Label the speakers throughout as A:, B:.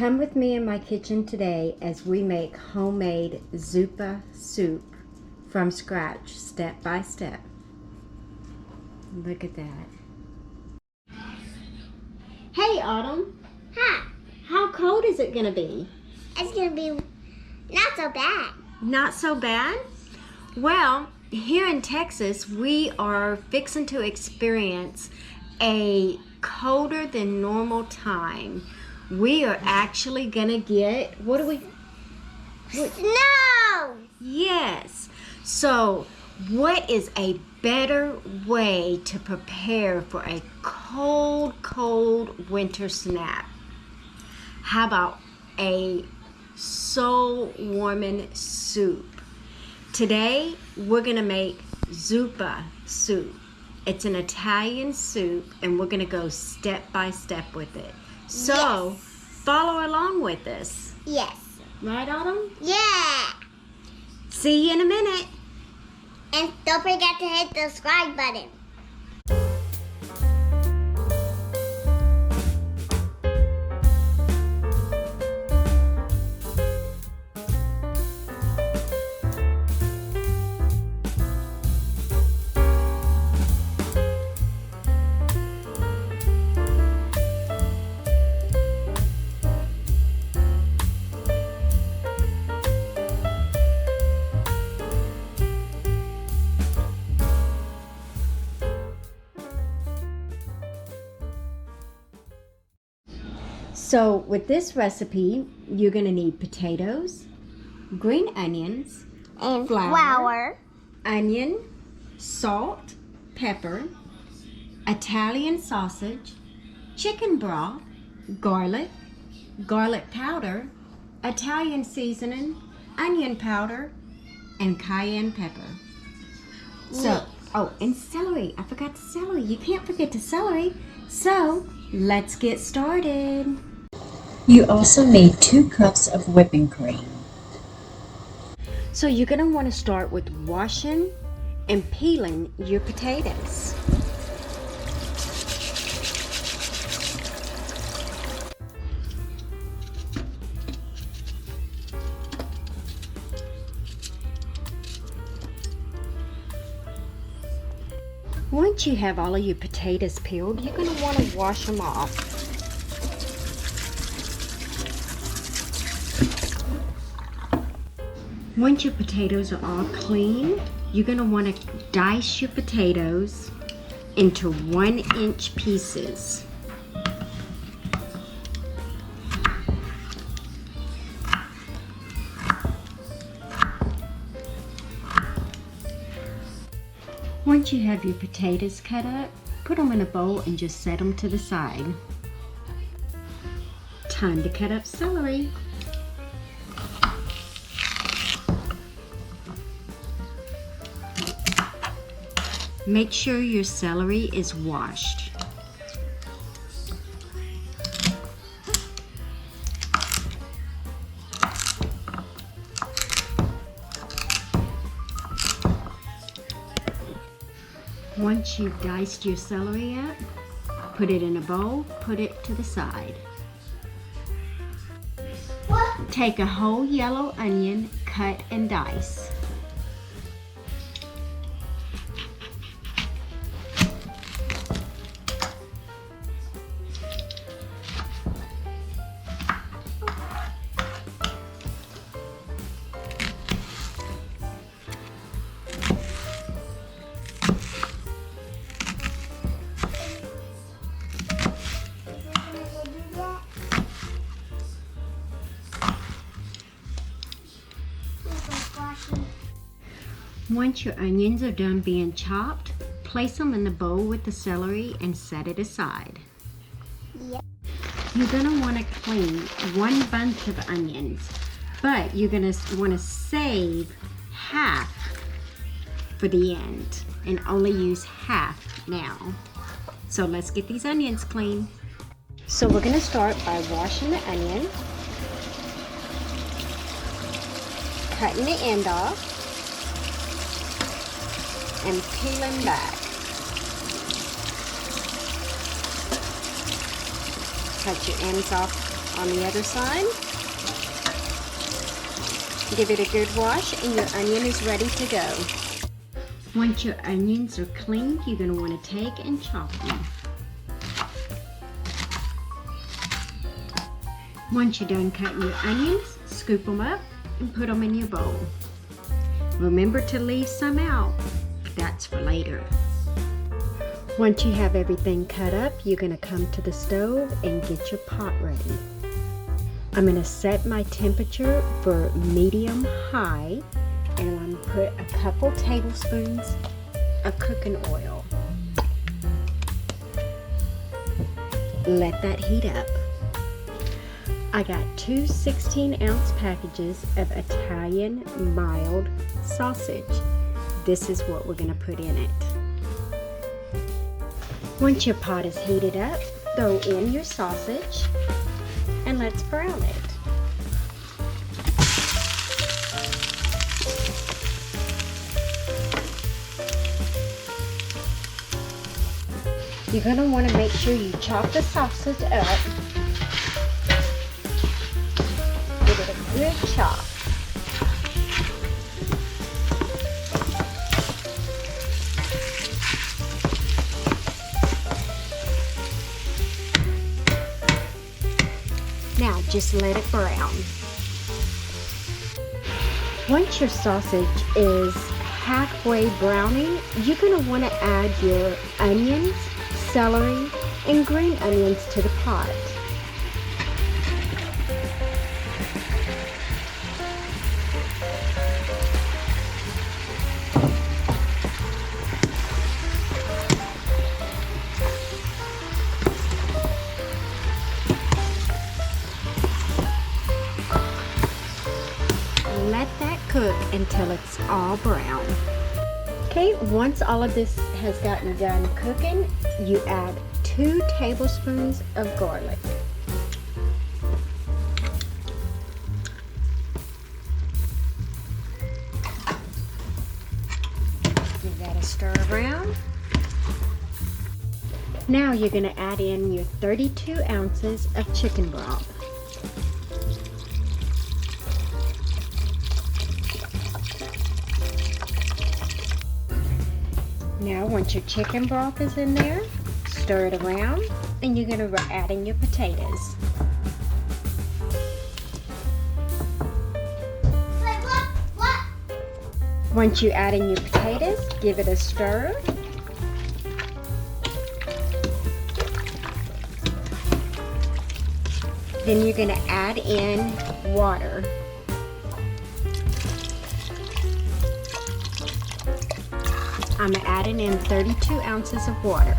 A: Come with me in my kitchen today as we make homemade Zuppa soup from scratch, step by step. Look at that. Hey, Autumn.
B: Huh.
A: How cold is it going to be?
B: It's going to be not so bad.
A: Not so bad? Well, here in Texas, we are fixing to experience a colder than normal time. We are actually gonna get,
B: Snow!
A: Yes. So, what is a better way to prepare for a cold winter snap? How about a soul warming soup? Today, we're gonna make Zuppa Soup. It's an Italian soup, and we're gonna go step by step with it. So,
B: yes.
A: Follow along with us.
B: Yes.
A: Right, Autumn?
B: Yeah.
A: See you in a minute.
B: And don't forget to hit the subscribe button.
A: So with this recipe, you're going to need potatoes, green onions,
B: And
A: flour, onion, salt, pepper, Italian sausage, chicken broth, garlic powder, Italian seasoning, onion powder, and cayenne pepper. So, and celery. I forgot the celery. You can't forget the celery. So, let's get started.
C: You also need 2 cups of whipping cream.
A: So you're going to want to start with washing and peeling your potatoes. Once you have all of your potatoes peeled, you're going to want to wash them off. Once your potatoes are all clean, you're going to want to dice your potatoes into 1-inch pieces. Once you have your potatoes cut up, put them in a bowl and just set them to the side. Time to cut up celery. Make sure your celery is washed. Once you've diced your celery up, put it in a bowl, put it to the side. Take a whole yellow onion, cut and dice. Once your onions are done being chopped, place them in the bowl with the celery and set it aside.
B: Yep.
A: You're going to want to clean 1 bunch of onions, but you're going to want to save half for the end and only use half now. So let's get these onions clean. So we're going to start by washing the onion, cutting the end off, and peeling back. Cut your ends off On the other side. Give it a good wash and your onion is ready to go. Once your onions are cleaned, you're going to want to take and chop them. Once you're done cutting your onions, scoop them up and put them in your bowl. Remember to leave some out. That's for later. Once you have everything cut up, you're going to come to the stove and get your pot ready. I'm going to set my temperature for medium high, and I'm going to put a couple tablespoons of cooking oil. Let that heat up. I got two 16-ounce packages of Italian mild sausage. This is what we're going to put in it. Once your pot is heated up, throw in your sausage and let's brown it. You're going to want to make sure you chop the sausage up. Give it a good chop. Now just let it brown. Once your sausage is halfway browning, you're going to want to add your onions, celery, and green onions to the pot. Let that cook until it's all brown. Okay, once all of this has gotten done cooking, you add 2 tablespoons of garlic. Give that a stir around. Now you're going to add in your 32 ounces of chicken broth. Now once your chicken broth is in there, stir it around and you're going to add in your potatoes.
B: What?
A: Once you add in your potatoes, give it a stir. Then you're going to add in water. I'm adding in 32 ounces of water.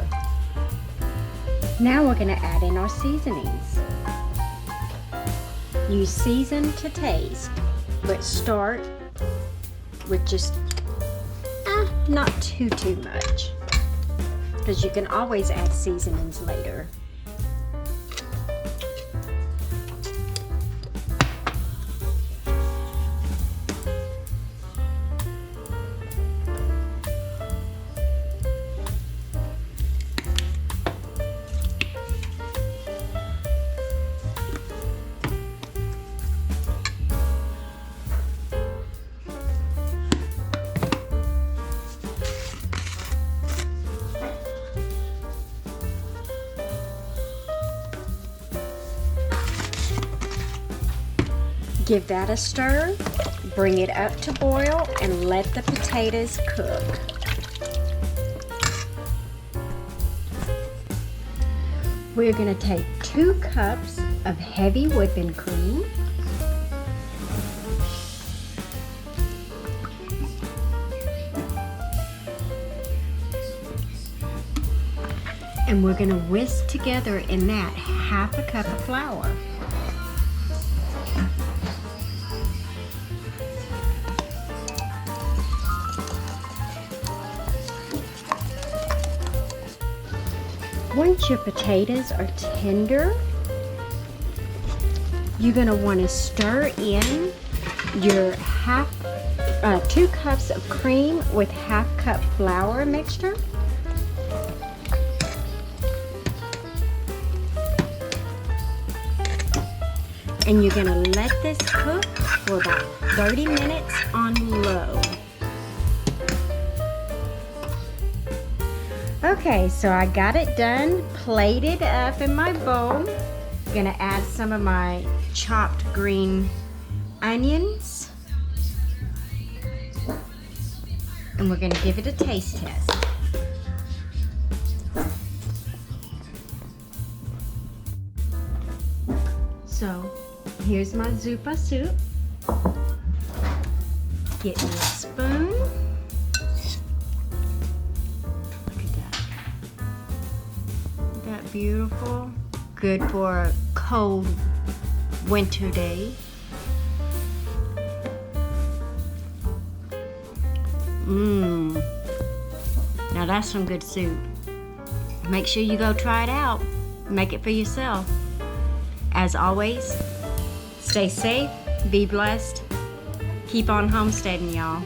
A: Now we're going to add in our seasonings. You season to taste, but start with just not too much, because you can always add seasonings later. Give that a stir, bring it up to boil, and let the potatoes cook. We're going to take 2 cups of heavy whipping cream. And we're going to whisk together in that half a cup of flour. Once your potatoes are tender, you're going to want to stir in your 2 cups of cream with half cup flour mixture. And you're gonna let this cook for about 30 minutes on low. Okay, so I got it done, plated up in my bowl. Gonna add some of my chopped green onions. And we're gonna give it a taste test. So, here's my Zuppa Soup. Get me a spoon. Look at that. Isn't that beautiful? Good for a cold winter day. Mmm. Now that's some good soup. Make sure you go try it out. Make it for yourself. As always, stay safe, be blessed, keep on homesteading, y'all.